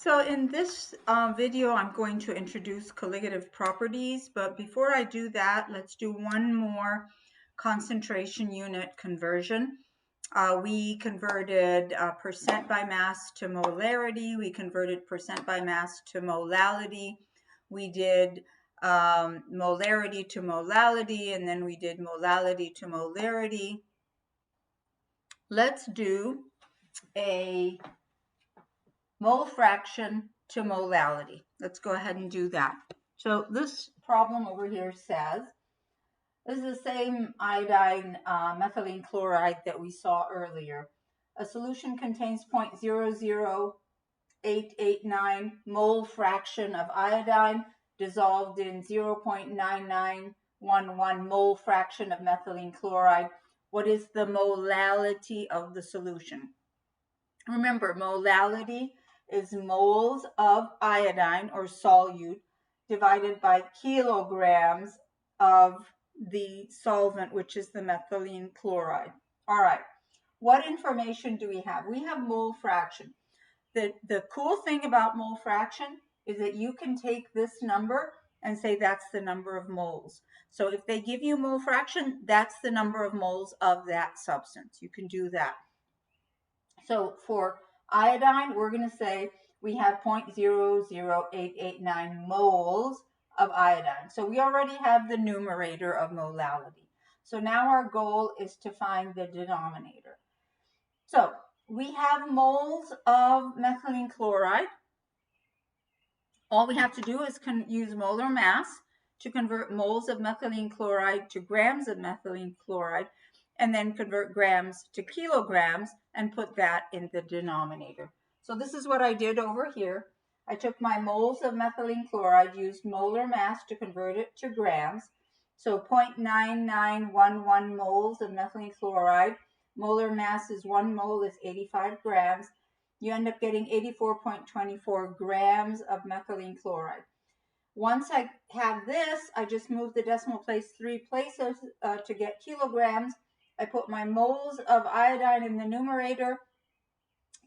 So in this video, I'm going to introduce colligative properties, but before I do that, let's do one more concentration unit conversion. We converted percent by mass to molarity. We converted percent by mass to molality. We did molarity to molality, and then we did molality to molarity. Let's do a mole fraction to molality. Let's go ahead and do that. So this problem over here says, this is the same iodine methylene chloride that we saw earlier. A solution contains 0.00889 mole fraction of iodine dissolved in 0.9911 mole fraction of methylene chloride. What is the molality of the solution? Remember, molality is moles of iodine or solute divided by kilograms of the solvent, which is the methylene chloride. All right, what information do we have? We have mole fraction. The cool thing about mole fraction is that you can take this number and say that's the number of moles. So if they give you mole fraction, that's the number of moles of that substance. You can do that. So for iodine, we're going to say we have 0.00889 moles of iodine. So we already have the numerator of molality. So now our goal is to find the denominator. So we have moles of methylene chloride. All we have to do is use molar mass to convert moles of methylene chloride to grams of methylene chloride, and then convert grams to kilograms and put that in the denominator. So this is what I did over here. I took my moles of methylene chloride, used molar mass to convert it to grams. So 0.9911 moles of methylene chloride. Molar mass is 1 mole is 85 grams. You end up getting 84.24 grams of methylene chloride. Once I have this, I just move the decimal place 3 places to get kilograms. I put my moles of iodine in the numerator,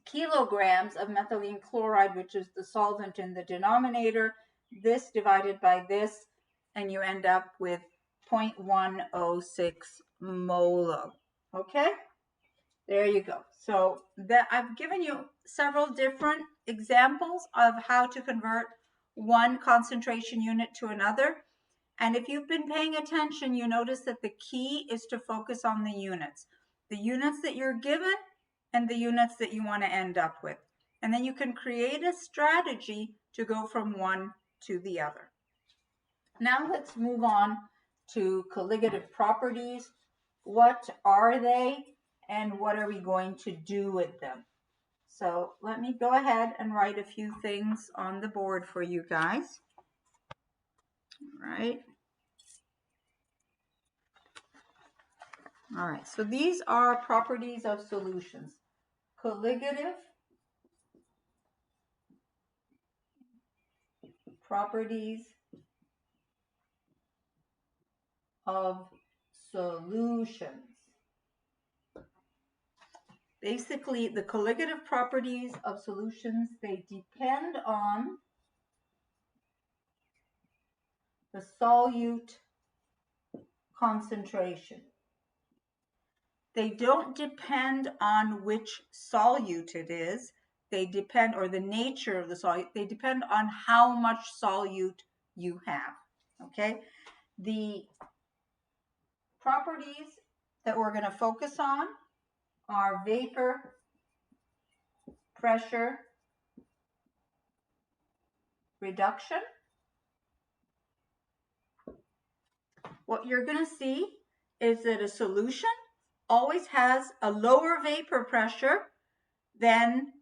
kilograms of methylene chloride, which is the solvent, in the denominator, this divided by this, and you end up with 0.106 molar. Okay? There you go. So that I've given you several different examples of how to convert one concentration unit to another. And if you've been paying attention, you notice that the key is to focus on the units that you're given and the units that you want to end up with. And then you can create a strategy to go from one to the other. Now let's move on to colligative properties. What are they and what are we going to do with them? So let me go ahead and write a few things on the board for you guys. All right. All right, so these are properties of solutions. Colligative properties of solutions. Basically, the colligative properties of solutions, they depend on the solute concentration. They don't depend on which solute it is. They depend, or the nature of the solute, they depend on how much solute you have, okay? The properties that we're going to focus on are vapor, pressure, reduction. What you're going to see is that a solution always has a lower vapor pressure than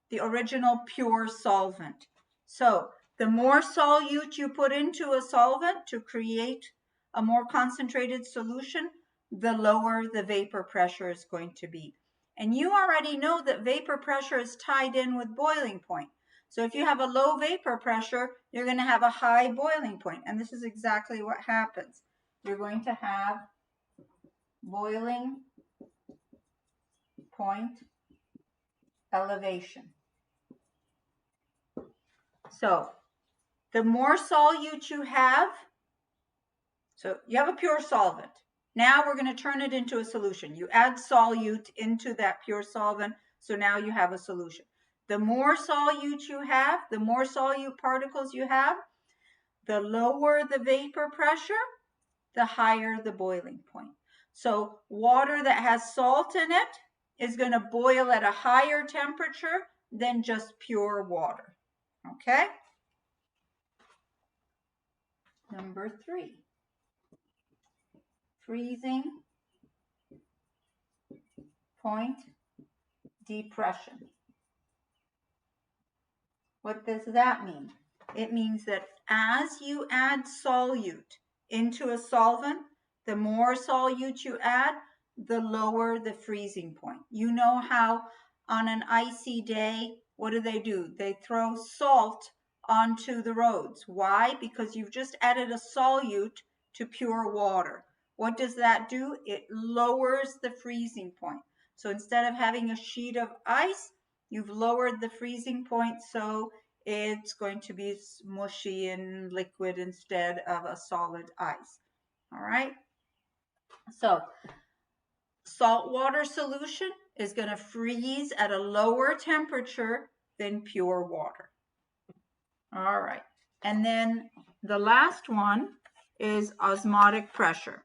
the original pure solvent. So the more solute you put into a solvent to create a more concentrated solution, the lower the vapor pressure is going to be. And you already know that vapor pressure is tied in with boiling point. So if you have a low vapor pressure, you're going to have a high boiling point. And this is exactly what happens. You're going to have boiling point elevation. So the more solute you have, so you have a pure solvent. Now we're going to turn it into a solution. You add solute into that pure solvent, so now you have a solution. The more solute you have, the more solute particles you have, the lower the vapor pressure, the higher the boiling point. So water that has salt in it is going to boil at a higher temperature than just pure water. Okay? Number 3, freezing point depression. What does that mean? It means that as you add solute into a solvent, the more solute you add, the lower the freezing point. You know how on an icy day, what do? They throw salt onto the roads. Why? Because you've just added a solute to pure water. What does that do? It lowers the freezing point. So instead of having a sheet of ice, you've lowered the freezing point, so it's going to be mushy and liquid instead of a solid ice. All right. So saltwater solution is going to freeze at a lower temperature than pure water. All right. And then the last one is osmotic pressure.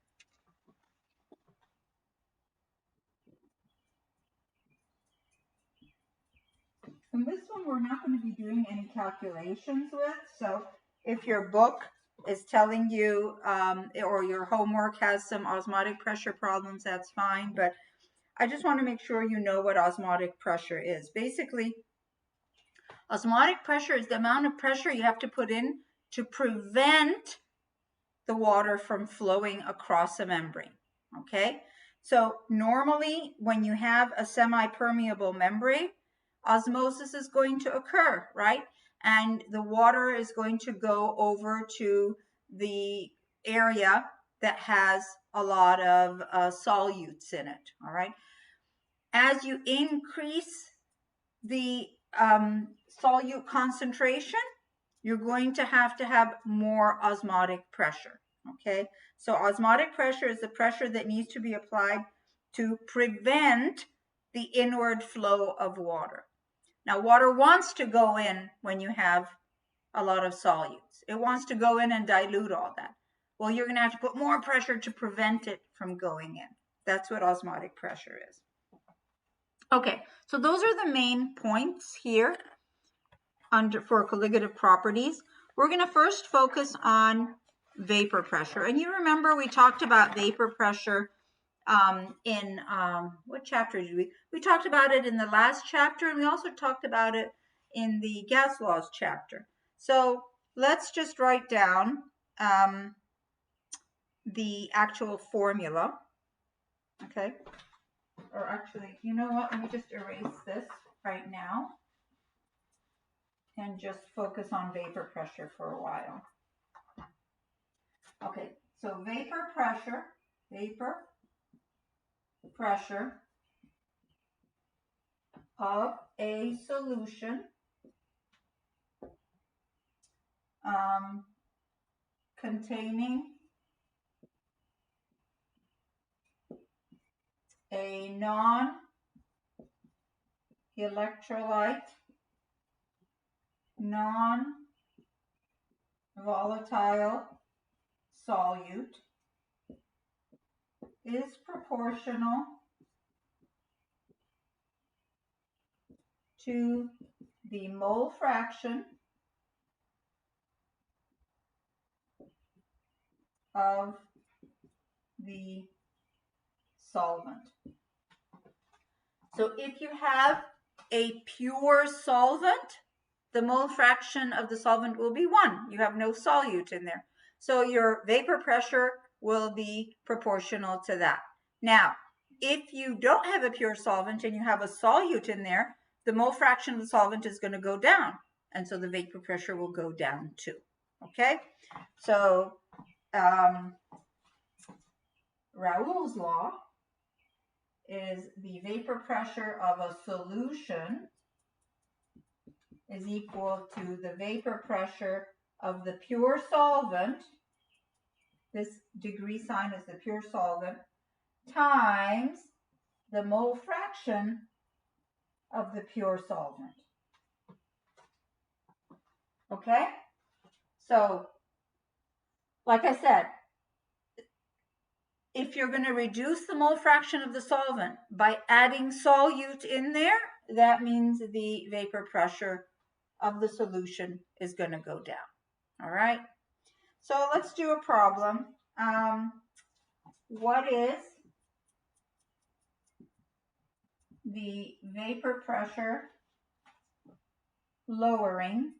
And this one we're not going to be doing any calculations with. So if your book is telling you or your homework has some osmotic pressure problems, that's fine. But I just want to make sure you know what osmotic pressure is. Basically, osmotic pressure is the amount of pressure you have to put in to prevent the water from flowing across a membrane. Okay? So normally when you have a semi-permeable membrane, osmosis is going to occur, right? And the water is going to go over to the area that has a lot of solutes in it, all right? As you increase the solute concentration, you're going to have more osmotic pressure, okay? So osmotic pressure is the pressure that needs to be applied to prevent the inward flow of water. Now, water wants to go in when you have a lot of solutes. It wants to go in and dilute all that. Well, you're going to have to put more pressure to prevent it from going in. That's what osmotic pressure is. Okay, so those are the main points here for colligative properties. We're going to first focus on vapor pressure. And you remember we talked about vapor pressure in what chapter did we? We talked about it in the last chapter, and we also talked about it in the gas laws chapter. So let's just write down the actual formula. Okay. Or actually, you know what? Let me just erase this right now and just focus on vapor pressure for a while. Okay, so vapor pressure of a solution containing a non-electrolyte, non-volatile solute is proportional to the mole fraction of the solvent. So if you have a pure solvent, the mole fraction of the solvent will be 1. You have no solute in there. So your vapor pressure will be proportional to that. Now, if you don't have a pure solvent and you have a solute in there, the mole fraction of the solvent is going to go down. And so the vapor pressure will go down too. Okay? So Raul's law is the vapor pressure of a solution is equal to the vapor pressure of the pure solvent. This degree sign is the pure solvent times the mole fraction of the pure solvent. Okay? So, like I said, if you're going to reduce the mole fraction of the solvent by adding solute in there, that means the vapor pressure of the solution is going to go down. All right? So let's do a problem. What is the vapor pressure lowering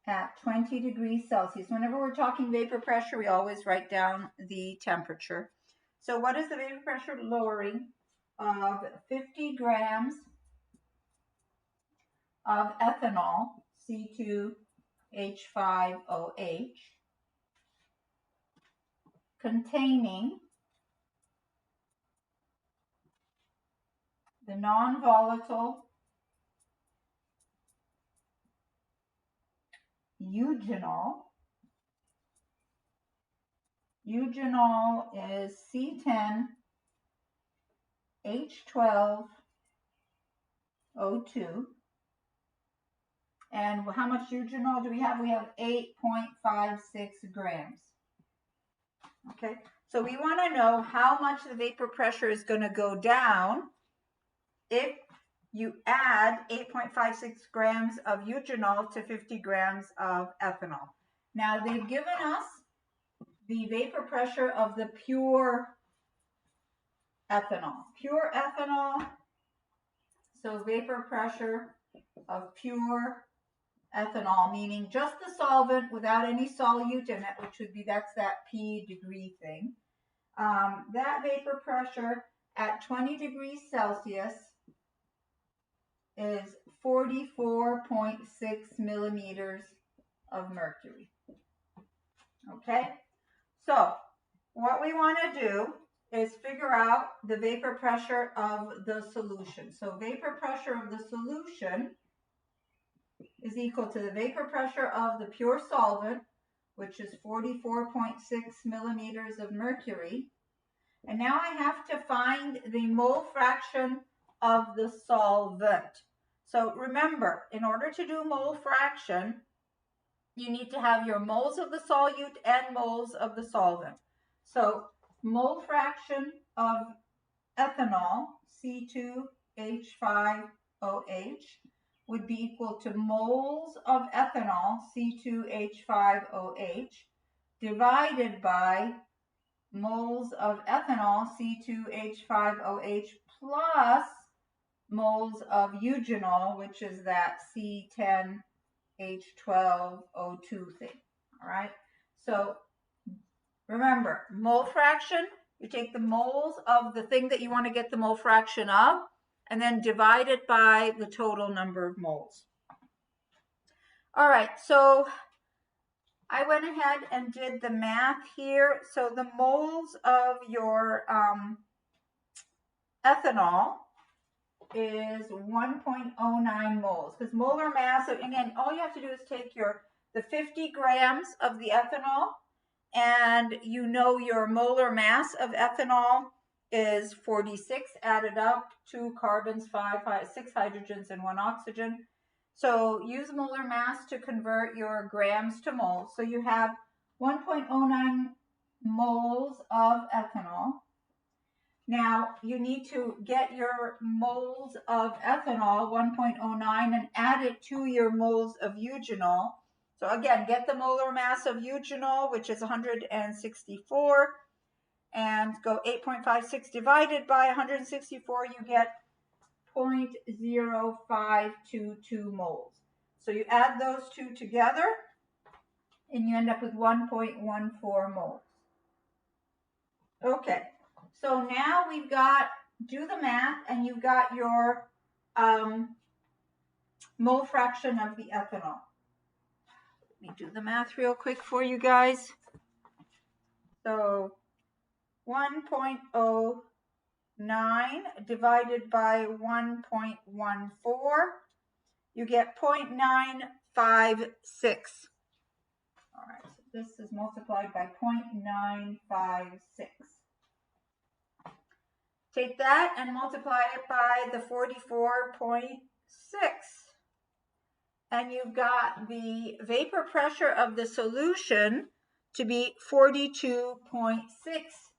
at 20 degrees Celsius? Whenever we're talking vapor pressure, we always write down the temperature. So what is the vapor pressure lowering of 50 grams of ethanol, C2H5OH, containing the non-volatile eugenol. Eugenol is C10H12O2. And how much eugenol do we have? We have 8.56 grams. Okay, so we want to know how much the vapor pressure is going to go down if you add 8.56 grams of eugenol to 50 grams of ethanol. Now, they've given us the vapor pressure of the pure ethanol. Pure ethanol, so vapor pressure of pure ethanol, meaning just the solvent without any solute in it, which would be, that's that P degree thing. That vapor pressure at 20 degrees Celsius is 44.6 millimeters of mercury. Okay, so what we want to do is figure out the vapor pressure of the solution. So vapor pressure of the solution is equal to the vapor pressure of the pure solvent, which is 44.6 millimeters of mercury. And now I have to find the mole fraction of the solvent. So remember, in order to do mole fraction, you need to have your moles of the solute and moles of the solvent. So mole fraction of ethanol, C2H5OH, would be equal to moles of ethanol, C2H5OH, divided by moles of ethanol, C2H5OH, plus moles of eugenol, which is that C10H12O2 thing. All right, so remember, mole fraction, you take the moles of the thing that you want to get the mole fraction of, and then divide it by the total number of moles. All right, so I went ahead and did the math here. So the moles of your ethanol is 1.09 moles, because molar mass, so again, all you have to do is take the 50 grams of the ethanol, and you know your molar mass of ethanol is 46 added up, 2 carbons, 6 hydrogens, and 1 oxygen. So use molar mass to convert your grams to moles. So you have 1.09 moles of ethanol. Now you need to get your moles of ethanol, 1.09, and add it to your moles of eugenol. So again, get the molar mass of eugenol, which is 164, and go 8.56 divided by 164, you get 0.0522 moles. So you add those two together, and you end up with 1.14 moles. Okay, so now we've got, do the math, and you've got your mole fraction of the ethanol. Let me do the math real quick for you guys. So 1.09 divided by 1.14, you get 0.956. All right, so this is multiplied by 0.956. Take that and multiply it by the 44.6. And you've got the vapor pressure of the solution to be 42.6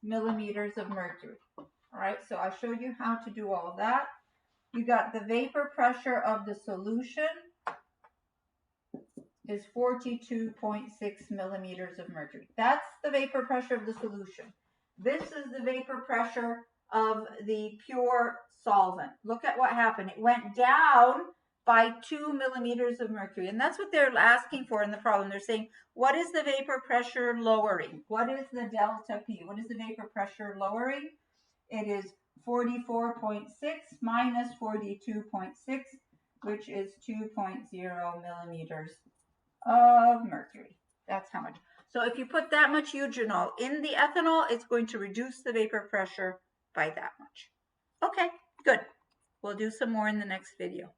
millimeters of mercury. All right, so I showed you how to do all of that. You got the vapor pressure of the solution is 42.6 millimeters of mercury. That's the vapor pressure of the solution. This is the vapor pressure of the pure solvent. Look at what happened. It went down by 2 millimeters of mercury. And that's what they're asking for in the problem. They're saying, what is the vapor pressure lowering? What is the delta P? What is the vapor pressure lowering? It is 44.6 minus 42.6, which is 2.0 millimeters of mercury. That's how much. So if you put that much eugenol in the ethanol, it's going to reduce the vapor pressure by that much. Okay, good. We'll do some more in the next video.